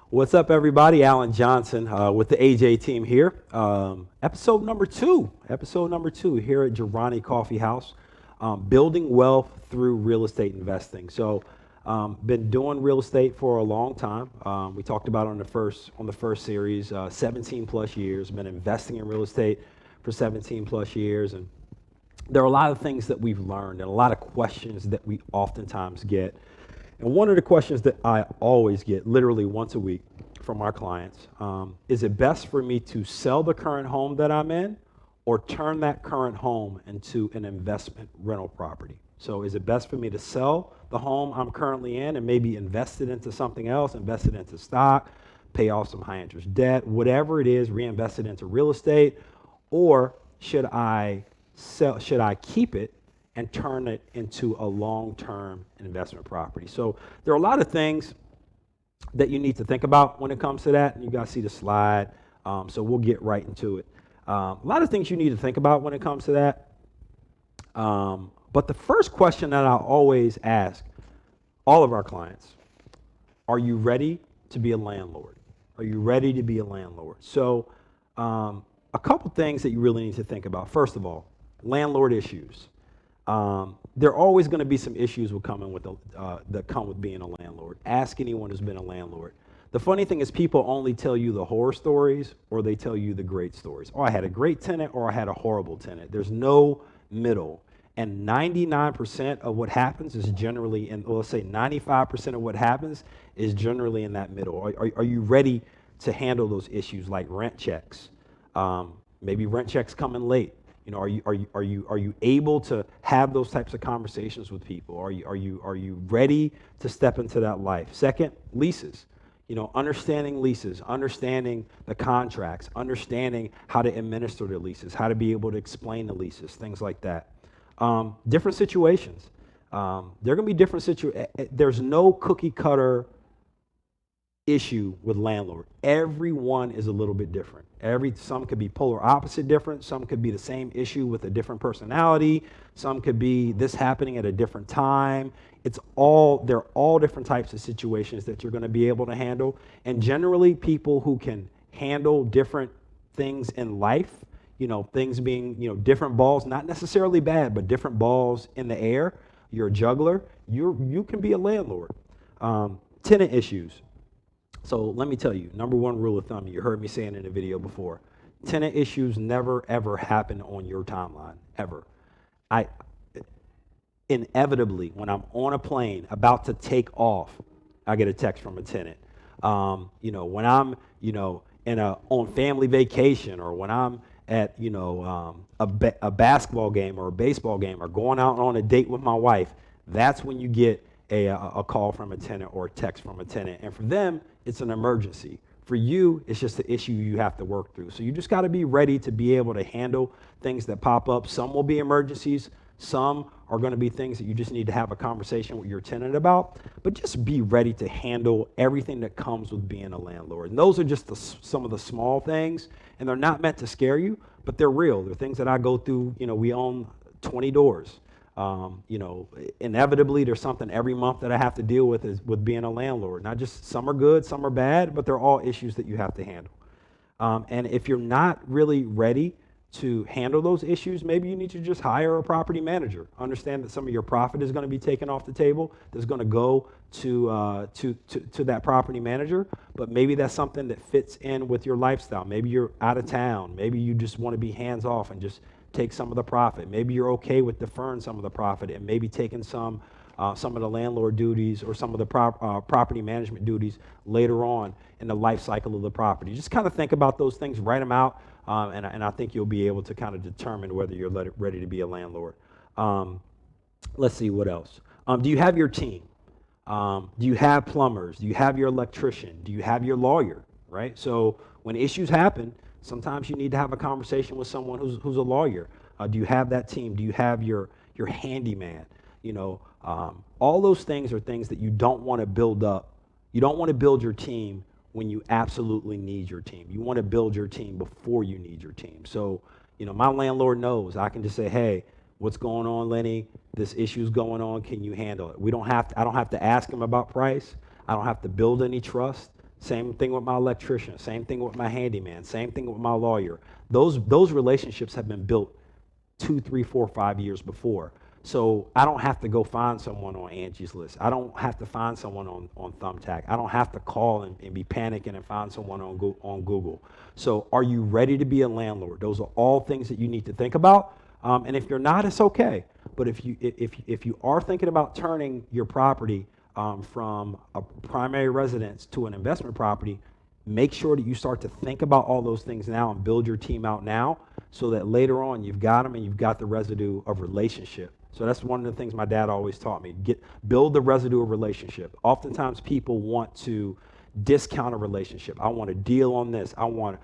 What's up, everybody? Alan Johnson with the AJ team here. Episode number two here at Girani Coffee House, building wealth through real estate investing. So, been doing real estate for a long time. We talked about it on the first series, 17 plus years. Been investing in real estate for 17 plus years, and there are a lot of things that we've learned and a lot of questions that we oftentimes get. And one of the questions that I always get, literally once a week, from our clients, is it best for me to sell the current home that I'm in or turn that current home into an investment rental property? So is it best for me to sell the home I'm currently in and maybe invest it into something else, invest it into stock, pay off some high interest debt, whatever it is, reinvest it into real estate, or should I keep it and turn it into a long-term investment property? So there are a lot of things that you need to think about when it comes to that. And you guys see the slide, so we'll get right into it. A lot of things you need to think about when it comes to that. But the first question that I always ask all of our clients, are you ready to be a landlord? Are you ready to be a landlord? So a couple things that you really need to think about. First of all, landlord issues. There are always going to be some issues that come with being a landlord. Ask anyone who's been a landlord. The funny thing is people only tell you the horror stories or they tell you the great stories. Oh, I had a great tenant or I had a horrible tenant. There's no middle. And 99% of what happens is generally let's say 95% of what happens is generally in that middle. Are you ready to handle those issues like rent checks? Maybe rent checks coming late. You know, are you able to have those types of conversations with people? Are you ready to step into that life? Second, leases. You know, understanding leases, understanding the contracts, understanding how to administer the leases, how to be able to explain the leases, things like that. Different situations. There are going to be different situations. There's no cookie cutter issue with landlord. Everyone is a little bit different. Some could be polar opposite different. Some could be the same issue with a different personality. Some could be this happening at a different time. They're all different types of situations that you're going to be able to handle. And generally people who can handle different things in life, you know, things being, you know, different balls, not necessarily bad, but different balls in the air. You're a juggler. You can be a landlord. Tenant issues. So let me tell you, number one rule of thumb, you heard me saying in the video before, tenant issues never, ever happen on your timeline, ever. Inevitably, when I'm on a plane about to take off, I get a text from a tenant. You know, when I'm, you know, on family vacation, or when I'm at, you know, a basketball game or a baseball game, or going out on a date with my wife, that's when you get a call from a tenant or a text from a tenant. And for them, it's an emergency. For you, it's just an issue you have to work through. So you just got to be ready to be able to handle things that pop up. Some will be emergencies. Some are going to be things that you just need to have a conversation with your tenant about. But just be ready to handle everything that comes with being a landlord. And those are just some of the small things. And they're not meant to scare you, but they're real. They're things that I go through. You know, we own 20 doors. You know, inevitably there's something every month that I have to deal with being a landlord. Not just some are good, some are bad, but they're all issues that you have to handle. And if you're not really ready to handle those issues, maybe you need to just hire a property manager. Understand that some of your profit is going to be taken off the table. That's going to go to that property manager, but maybe that's something that fits in with your lifestyle. Maybe you're out of town. Maybe you just want to be hands off and just take some of the profit. Maybe you're okay with deferring some of the profit and maybe taking some of the landlord duties or some of the property management duties later on in the life cycle of the property. Just kind of think about those things, write them out, and I think you'll be able to kind of determine whether you're ready to be a landlord. Let's see, what else? Do you have your team? Do you have plumbers? Do you have your electrician? Do you have your lawyer, right? So when issues happen, sometimes you need to have a conversation with someone who's a lawyer. Do you have that team? Do you have your handyman? You know, all those things are things that you don't want to build up. You don't want to build your team when you absolutely need your team. You want to build your team before you need your team. So, you know, my landlord knows. I can just say, hey, what's going on, Lenny? This issue's going on. Can you handle it? I don't have to ask him about price. I don't have to build any trust. Same thing with my electrician, same thing with my handyman, same thing with my lawyer. Those relationships have been built 2, 3, 4, 5 years before. So I don't have to go find someone on Angie's List. I don't have to find someone on Thumbtack. I don't have to call and be panicking and find someone on Google. So are you ready to be a landlord? Those are all things that you need to think about. And if you're not, it's okay. But if you are thinking about turning your property from a primary residence to an investment property, make sure that you start to think about all those things now and build your team out now so that later on you've got them and you've got the residue of relationship. So that's one of the things my dad always taught me. Build the residue of relationship. Oftentimes people want to discount a relationship. I want a deal on this. I'm gonna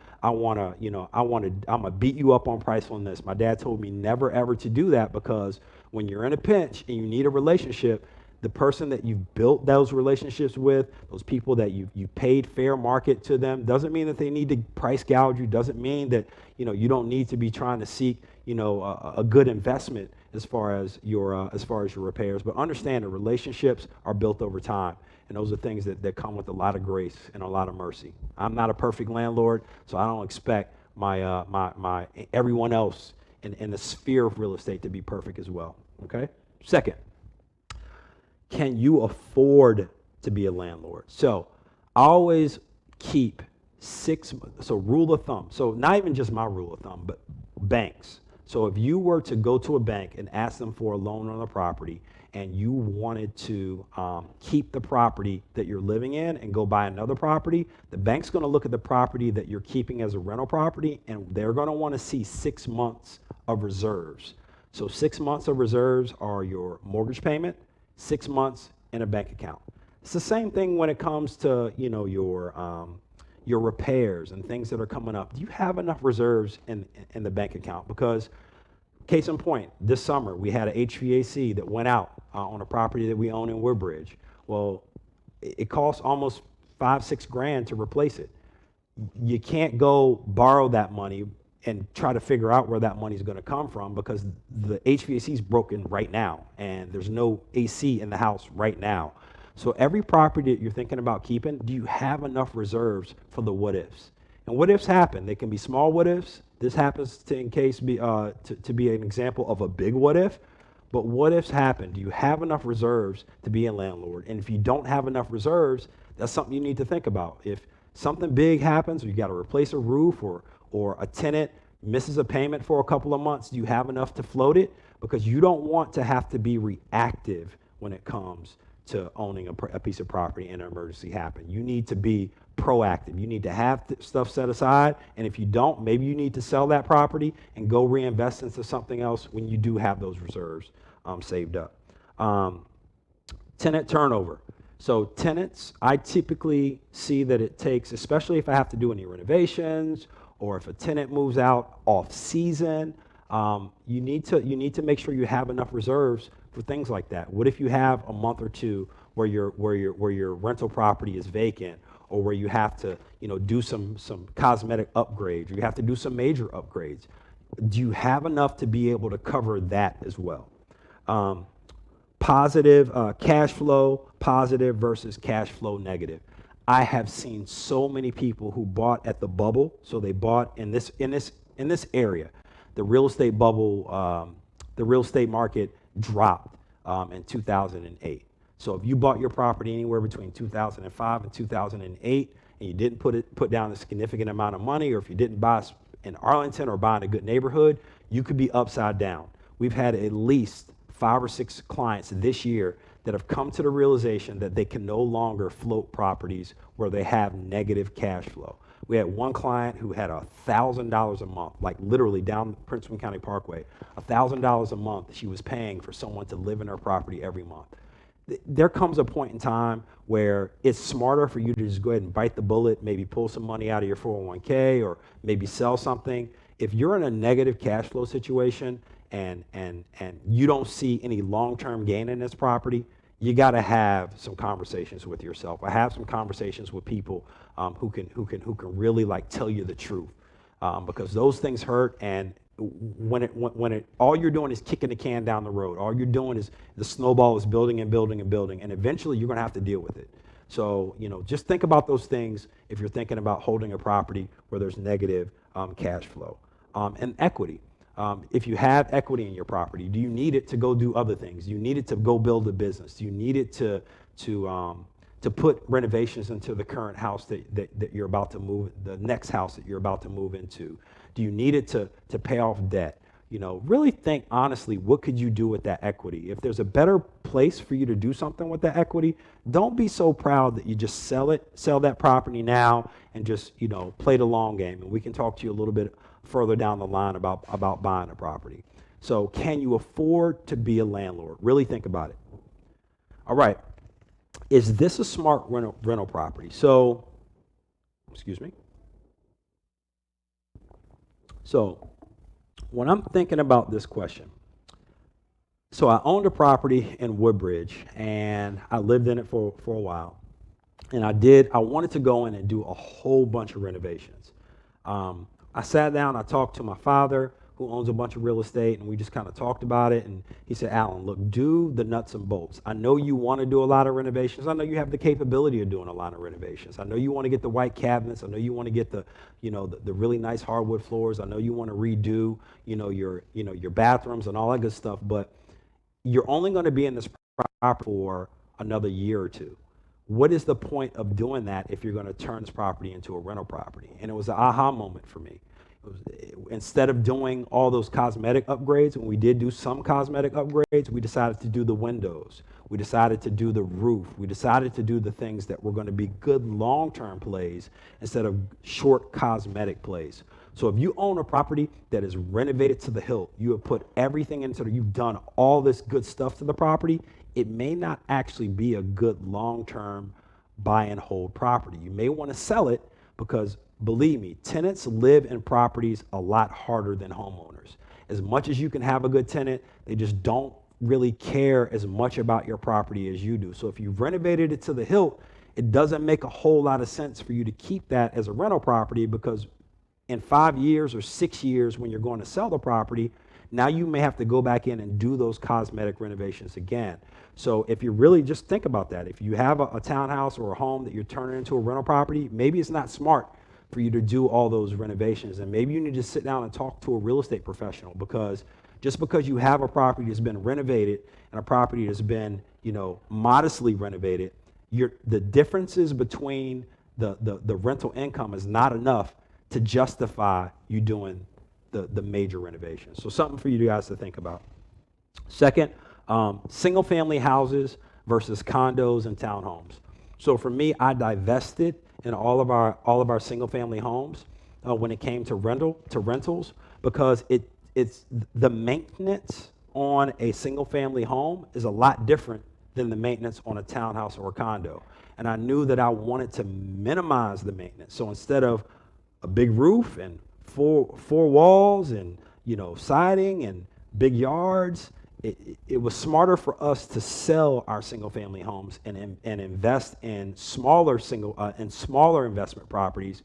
beat you up on price on this. My dad told me never ever to do that, because when you're in a pinch and you need a relationship, the person that you've built those relationships with, those people that you paid fair market to them, doesn't mean that they need to price gouge you, doesn't mean that you don't need to be trying to seek a good investment as far as your repairs. But understand that relationships are built over time, and those are things that come with a lot of grace and a lot of mercy. I'm not a perfect landlord, so I don't expect my everyone else in the sphere of real estate to be perfect as well. Okay. Second, can you afford to be a landlord? So I always keep rule of thumb. So not even just my rule of thumb, but banks. So if you were to go to a bank and ask them for a loan on a property, and you wanted to keep the property that you're living in and go buy another property, the bank's going to look at the property that you're keeping as a rental property, and they're going to want to see 6 months of reserves. So 6 months of reserves are your mortgage payment, 6 months in a bank account. It's the same thing when it comes to your repairs and things that are coming up. Do you have enough reserves in the bank account? Because case in point, this summer we had an HVAC that went out on a property that we own in Woodbridge. Well, it costs almost $5-6 to replace it. You can't go borrow that money and try to figure out where that money is going to come from, because the HVAC is broken right now and there's no AC in the house right now. So every property that you're thinking about keeping, do you have enough reserves for the what ifs? And what ifs happen. They can be small what ifs. This happens to be an example of a big what if. But what ifs happen. Do you have enough reserves to be a landlord? And if you don't have enough reserves, that's something you need to think about. If something big happens, or you got to replace a roof, or a tenant misses a payment for a couple of months, do you have enough to float it? Because you don't want to have to be reactive when it comes to owning a piece of property and an emergency happen. You need to be proactive. You need to have stuff set aside, and if you don't, maybe you need to sell that property and go reinvest into something else when you do have those reserves saved up. Tenant turnover. So tenants, I typically see that it takes, especially if I have to do any renovations, or if a tenant moves out off season, you need to make sure you have enough reserves for things like that. What if you have a month or two where your rental property is vacant, or where you have to do some cosmetic upgrades, or you have to do some major upgrades? Do you have enough to be able to cover that as well? Positive cash flow, positive versus cash flow negative. I have seen so many people who bought at the bubble. So they bought in this area. The real estate bubble, the real estate market dropped in 2008. So if you bought your property anywhere between 2005 and 2008, and you didn't put down a significant amount of money, or if you didn't buy in Arlington or buy in a good neighborhood, you could be upside down. We've had at least 5 or 6 clients this year that have come to the realization that they can no longer float properties where they have negative cash flow. We had one client who had $1,000 a month, like literally down Prince William County Parkway, $1,000 a month she was paying for someone to live in her property every month. There comes a point in time where it's smarter for you to just go ahead and bite the bullet, maybe pull some money out of your 401k, or maybe sell something. If you're in a negative cash flow situation and you don't see any long-term gain in this property, you got to have some conversations with yourself. I have some conversations with people who can really like tell you the truth, because those things hurt. And when it all you're doing is kicking the can down the road. All you're doing is the snowball is building and building and building, and eventually you're going to have to deal with it. So, just think about those things if you're thinking about holding a property where there's negative cash flow. And equity. If you have equity in your property, do you need it to go do other things? Do you need it to go build a business? Do you need it to put renovations into the current house that you're about to move, the next house that you're about to move into? Do you need it to pay off debt? Really think honestly, what could you do with that equity? If there's a better place for you to do something with that equity, don't be so proud that you just sell that property now and just, play the long game. And we can talk to you a little bit further down the line about buying a property. So can you afford to be a landlord? Really think about it. All right. Is this a smart rental property? So, excuse me. So, when I'm thinking about this question, so I owned a property in Woodbridge and I lived in it for a while. And I wanted to go in and do a whole bunch of renovations. I sat down, I talked to my father, who owns a bunch of real estate, and we just kind of talked about it. And he said, Alan, look, do the nuts and bolts. I know you want to do a lot of renovations. I know you have the capability of doing a lot of renovations. I know you want to get the white cabinets. I know you want to get the really nice hardwood floors. I know you want to redo, your bathrooms and all that good stuff. But you're only going to be in this property for another year or two. What is the point of doing that if you're going to turn this property into a rental property? And it was an aha moment for me. Instead of doing all those cosmetic upgrades, when we did do some cosmetic upgrades, we decided to do the windows. We decided to do the roof. We decided to do the things that were going to be good long-term plays instead of short cosmetic plays. So if you own a property that is renovated to the hilt, you have put everything into it, you've done all this good stuff to the property, it may not actually be a good long-term buy and hold property. You may want to sell it because, believe me, tenants live in properties a lot harder than homeowners. As much as you can have a good tenant, they just don't really care as much about your property as you do. So if you've renovated it to the hilt, it doesn't make a whole lot of sense for you to keep that as a rental property, because in 5 years or 6 years, when you're going to sell the property, now you may have to go back in and do those cosmetic renovations again. So if you really just think about that, if you have a townhouse or a home that you're turning into a rental property, maybe it's not smart for you to do all those renovations. And maybe you need to sit down and talk to a real estate professional, because just because you have a property that's been renovated and a property that's been, modestly renovated, the differences between the rental income is not enough to justify you doing the major renovations. So something for you guys to think about. Second, single family houses versus condos and townhomes. So for me, I divested in all of our single family homes when it came to rentals, because it's the maintenance on a single family home is a lot different than the maintenance on a townhouse or a condo. And I knew that I wanted to minimize the maintenance. So instead of a big roof and four walls and siding and big yards, it was smarter for us to sell our single family homes and invest in smaller investment properties.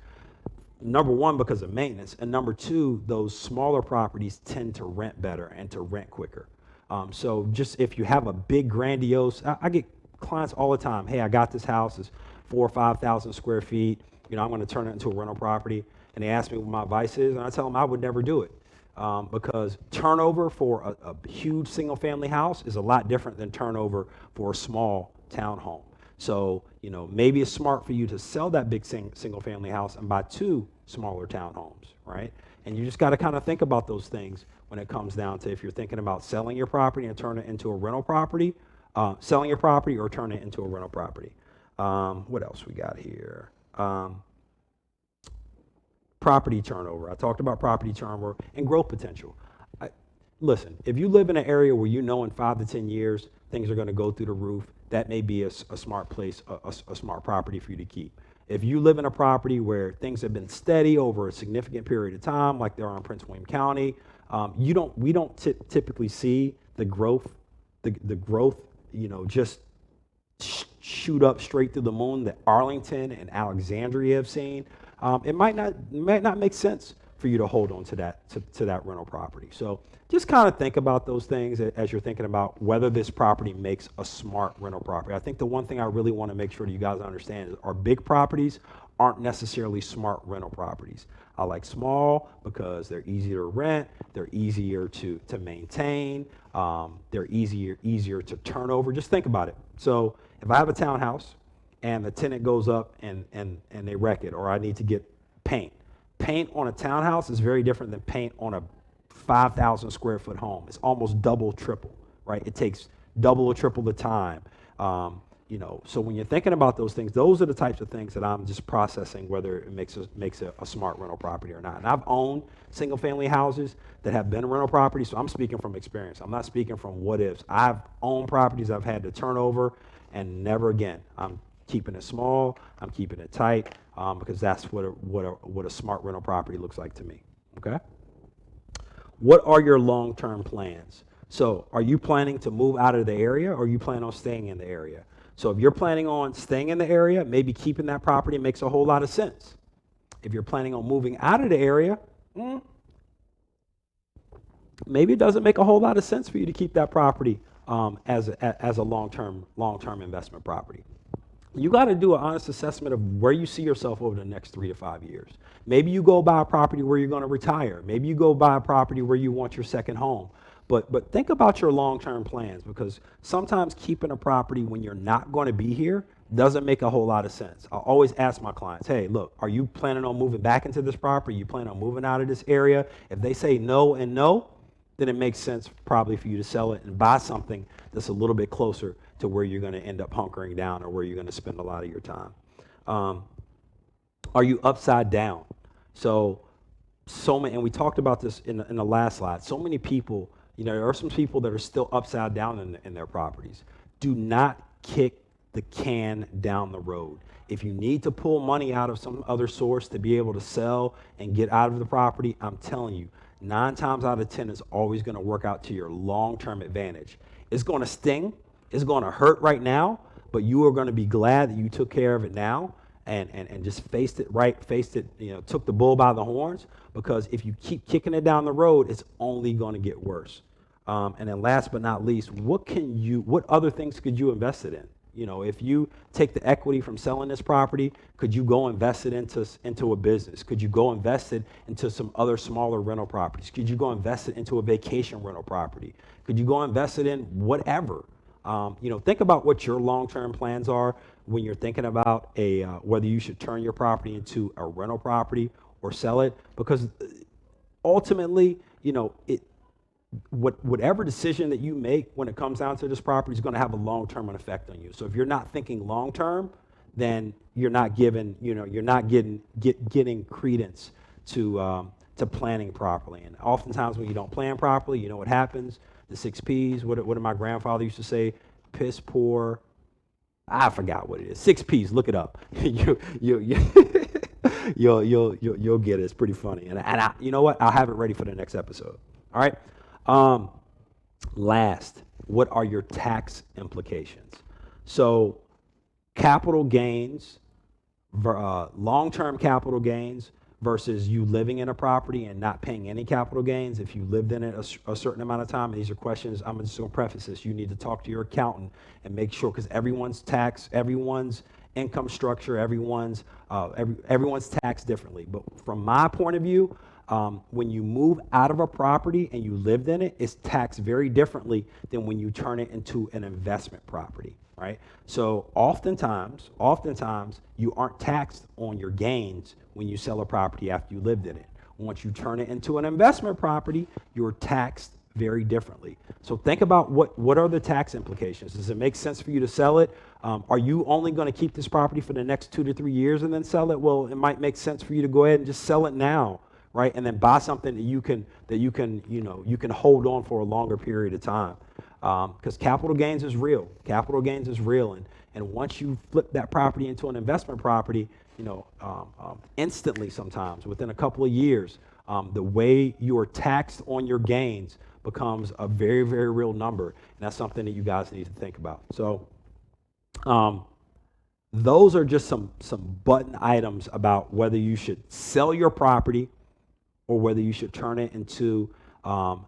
Number one, because of maintenance, and number two, those smaller properties tend to rent better and to rent quicker. So just if you have a big grandiose, I get clients all the time, hey, I got this house, it's 4,000 or 5,000 square feet, I'm going to turn it into a rental property. And they ask me what my advice is, and I tell them I would never do it. Because turnover for a huge single family house is a lot different than turnover for a small townhome. So, maybe it's smart for you to sell that big single family house and buy 2 smaller townhomes, right? And you just got to kind of think about those things when it comes down to if you're thinking about selling your property and turn it into a rental property, selling your property or turn it into a rental property. What else we got here? Property turnover. I talked about property turnover and growth potential. Listen, if you live in an area where in 5 to 10 years, things are going to go through the roof, that may be a smart place, a smart property for you to keep. If you live in a property where things have been steady over a significant period of time, like they are in Prince William County, we don't typically see the growth, just shoot up straight through the moon that Arlington and Alexandria have seen. It might not make sense for you to hold on to that rental property. So just kind of think about those things as you're thinking about whether this property makes a smart rental property. I think the one thing I really want to make sure that you guys understand is our big properties aren't necessarily smart rental properties. I like small because they're easier to rent, they're easier to maintain, they're easier to turn over. Just think about it. So if I have a townhouse and the tenant goes up and they wreck it, or I need to get paint. Paint on a townhouse is very different than paint on a 5,000 square foot home. It's almost double, triple, right? It takes double or triple the time. So when you're thinking about those things, those are the types of things that I'm just processing whether it makes a smart rental property or not. And I've owned single family houses that have been rental properties, so I'm speaking from experience. I'm not speaking from what ifs. I've owned properties I've had to turn over, and never again. I'm keeping it small, I'm keeping it tight, because that's what a smart rental property looks like to me, okay? What are your long-term plans? So are you planning to move out of the area, or are you planning on staying in the area? So if you're planning on staying in the area, maybe keeping that property makes a whole lot of sense. If you're planning on moving out of the area, maybe it doesn't make a whole lot of sense for you to keep that property as a long-term investment property. You got to do an honest assessment of where you see yourself over the next 3 to 5 years. Maybe you go buy a property where you're going to retire. Maybe you go buy a property where you want your second home. But think about your long-term plans, because sometimes keeping a property when you're not going to be here doesn't make a whole lot of sense. I always ask my clients, hey, look, are you planning on moving back into this property? Are you planning on moving out of this area? If they say no and no, then it makes sense probably for you to sell it and buy something that's a little bit closer to where you're going to end up hunkering down, or where you're going to spend a lot of your time. Are you upside down? So many, and we talked about this in the last slide, so many people, there are some people that are still upside down in their properties. Do not kick the can down the road. If you need to pull money out of some other source to be able to sell and get out of the property, I'm telling you, 9 times out of 10 is always going to work out to your long-term advantage. It's going to sting. It's going to hurt right now, but you are going to be glad that you took care of it now and just faced it, took the bull by the horns, because if you keep kicking it down the road, it's only going to get worse. And then last but not least, what other things could you invest it in? If you take the equity from selling this property, could you go invest it into a business? Could you go invest it into some other smaller rental properties? Could you go invest it into a vacation rental property? Could you go invest it in whatever? Think about what your long-term plans are when you're thinking about whether you should turn your property into a rental property or sell it, because ultimately, whatever decision that you make when it comes down to this property is going to have a long-term effect on you. So if you're not thinking long-term, then you're not getting credence to planning properly. And oftentimes when you don't plan properly, you know what happens? The 6 P's. What did my grandfather used to say? Piss poor. I forgot what it is. 6 P's. Look it up. You'll get it. It's pretty funny. And you know what? I'll have it ready for the next episode. All right. Last, what are your tax implications? So capital gains, long-term capital gains versus you living in a property and not paying any capital gains if you lived in it a certain amount of time. And these are questions, I'm just going to preface this. You need to talk to your accountant and make sure, because everyone's income structure, everyone's taxed differently. But from my point of view, when you move out of a property and you lived in it, it's taxed very differently than when you turn it into an investment property, right? So oftentimes, you aren't taxed on your gains when you sell a property after you lived in it. Once you turn it into an investment property, you're taxed very differently. So think about what are the tax implications? Does it make sense for you to sell it? Are you only going to keep this property for the next 2 to 3 years and then sell it? Well, it might make sense for you to go ahead and just sell it now, right? And then buy something that you can hold on for a longer period of time. Because capital gains is real. Capital gains is real, and once you flip that property into an investment property, instantly, sometimes within a couple of years, the way you are taxed on your gains becomes a very, very real number, and that's something that you guys need to think about. So those are just some button items about whether you should sell your property or whether you should turn it into a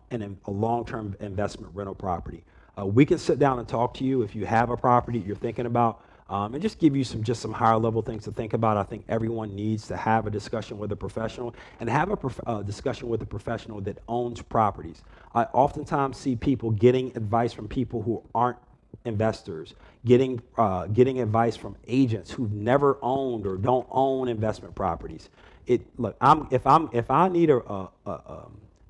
long-term investment rental property. We can sit down and talk to you if you have a property you're thinking about, and just give you some higher level things to think about. I think everyone needs to have a discussion with a professional, and have a discussion with a professional that owns properties. I oftentimes see people getting advice from people who aren't investors, getting advice from agents who've never owned or don't own investment properties. If I need a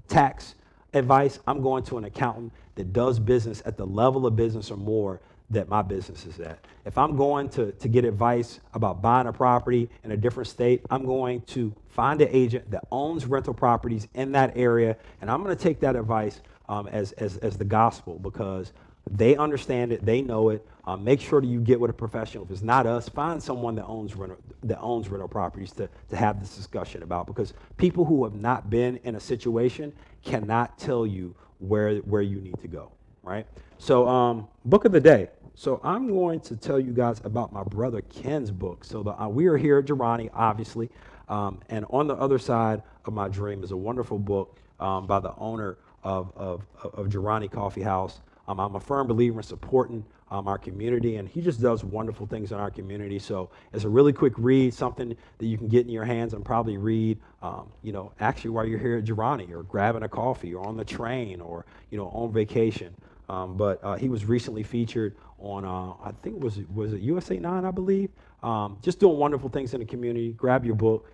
tax advice, I'm going to an accountant that does business at the level of business or more that my business is at. If I'm going to get advice about buying a property in a different state, I'm going to find an agent that owns rental properties in that area, and I'm going to take that advice as the gospel, because they understand it, they know it. Make sure that you get with a professional. If it's not us, find someone that owns rental properties to have this discussion about, because people who have not been in a situation cannot tell you where you need to go, right? So book of the day. So I'm going to tell you guys about my brother Ken's book. So we are here at Girani, obviously, and on the other side of my dream is a wonderful book by the owner of Girani Coffee House. I'm a firm believer in supporting our community, and he just does wonderful things in our community. So it's a really quick read, something that you can get in your hands and probably read, actually while you're here at Girani, or grabbing a coffee, or on the train, or on vacation. But he was recently featured on, I think was it USA 9, I believe. Just doing wonderful things in the community. Grab your book.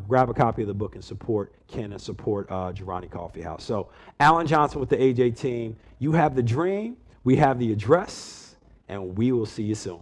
Grab a copy of the book and support Ken and support Girani Coffee House. So Alan Johnson with the AJ team. You have the dream, we have the address, and we will see you soon.